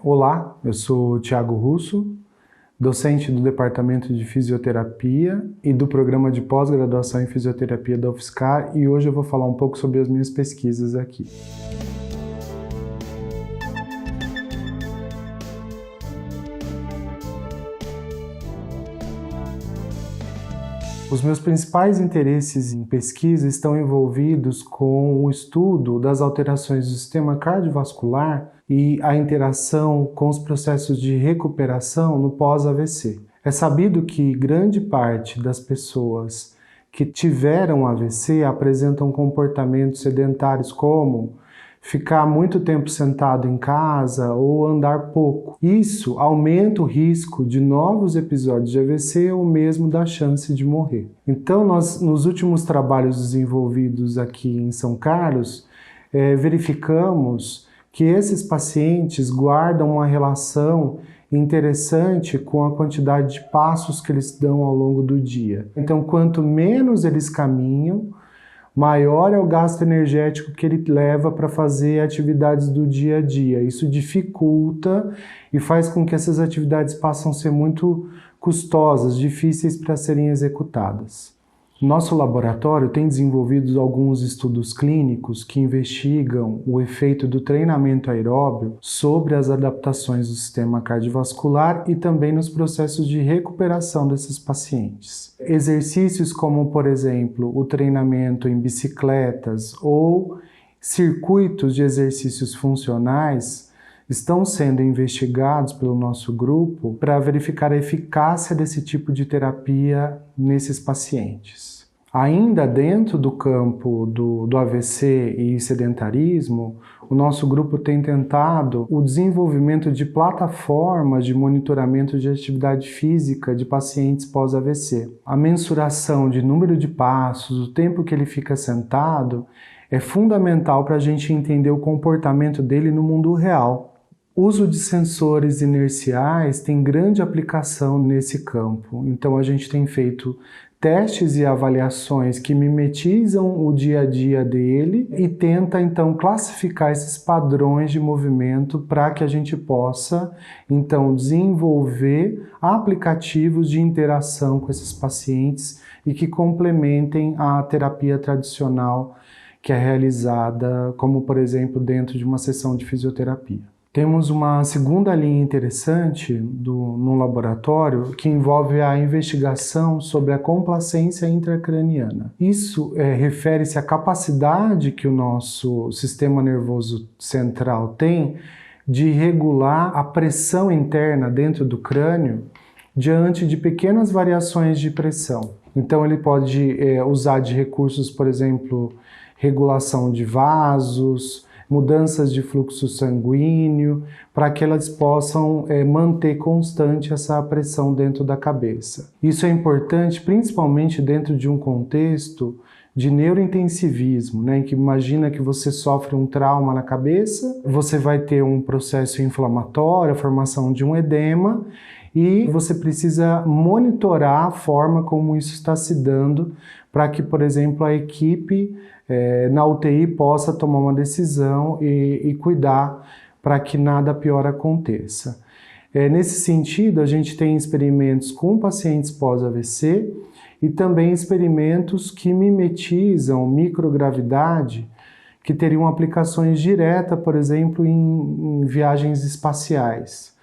Olá, eu sou o Thiago Russo, docente do Departamento de Fisioterapia e do Programa de Pós-Graduação em Fisioterapia da UFSCar, e hoje eu vou falar um pouco sobre as minhas pesquisas aqui. Os meus principais interesses em pesquisa estão envolvidos com o estudo das alterações do sistema cardiovascular e a interação com os processos de recuperação no pós-AVC. É sabido que grande parte das pessoas que tiveram AVC apresentam comportamentos sedentários como ficar muito tempo sentado em casa ou andar pouco. Isso aumenta o risco de novos episódios de AVC ou mesmo da chance de morrer. Então, nós, nos últimos trabalhos desenvolvidos aqui em São Carlos, verificamos que esses pacientes guardam uma relação interessante com a quantidade de passos que eles dão ao longo do dia. Então, quanto menos eles caminham, maior é o gasto energético que ele leva para fazer atividades do dia a dia. Isso dificulta e faz com que essas atividades passem a ser muito custosas, difíceis para serem executadas. Nosso laboratório tem desenvolvido alguns estudos clínicos que investigam o efeito do treinamento aeróbio sobre as adaptações do sistema cardiovascular e também nos processos de recuperação desses pacientes. Exercícios como, por exemplo, o treinamento em bicicletas ou circuitos de exercícios funcionais estão sendo investigados pelo nosso grupo para verificar a eficácia desse tipo de terapia nesses pacientes. Ainda dentro do campo do AVC e sedentarismo, o nosso grupo tem tentado o desenvolvimento de plataformas de monitoramento de atividade física de pacientes pós-AVC. A mensuração de número de passos, o tempo que ele fica sentado, é fundamental para a gente entender o comportamento dele no mundo real. O uso de sensores inerciais tem grande aplicação nesse campo, então a gente tem feito testes e avaliações que mimetizam o dia a dia dele e tenta então classificar esses padrões de movimento para que a gente possa então desenvolver aplicativos de interação com esses pacientes e que complementem a terapia tradicional que é realizada, como por exemplo dentro de uma sessão de fisioterapia. Temos uma segunda linha interessante no laboratório que envolve a investigação sobre a complacência intracraniana. Isso refere-se à capacidade que o nosso sistema nervoso central tem de regular a pressão interna dentro do crânio diante de pequenas variações de pressão. Então ele pode usar de recursos, por exemplo, regulação de vasos, mudanças de fluxo sanguíneo, para que elas possam manter constante essa pressão dentro da cabeça. Isso é importante principalmente dentro de um contexto de neurointensivismo, né, em que imagina que você sofre um trauma na cabeça, você vai ter um processo inflamatório, a formação de um edema, e você precisa monitorar a forma como isso está se dando para que, por exemplo, a equipe na UTI possa tomar uma decisão e cuidar para que nada pior aconteça. Nesse sentido, a gente tem experimentos com pacientes pós-AVC e também experimentos que mimetizam microgravidade, que teriam aplicações diretas, por exemplo, em viagens espaciais.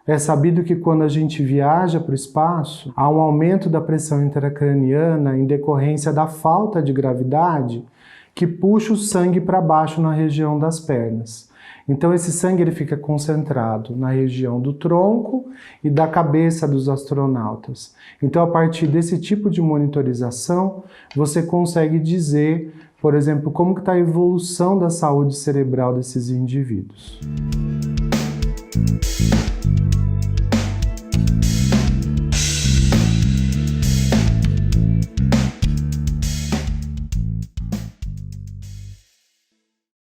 É sabido que quando a gente viaja para o espaço, há um aumento da pressão intracraniana em decorrência da falta de gravidade que puxa o sangue para baixo na região das pernas. Então esse sangue ele fica concentrado na região do tronco e da cabeça dos astronautas. Então a partir desse tipo de monitorização, você consegue dizer, por exemplo, como está a evolução da saúde cerebral desses indivíduos.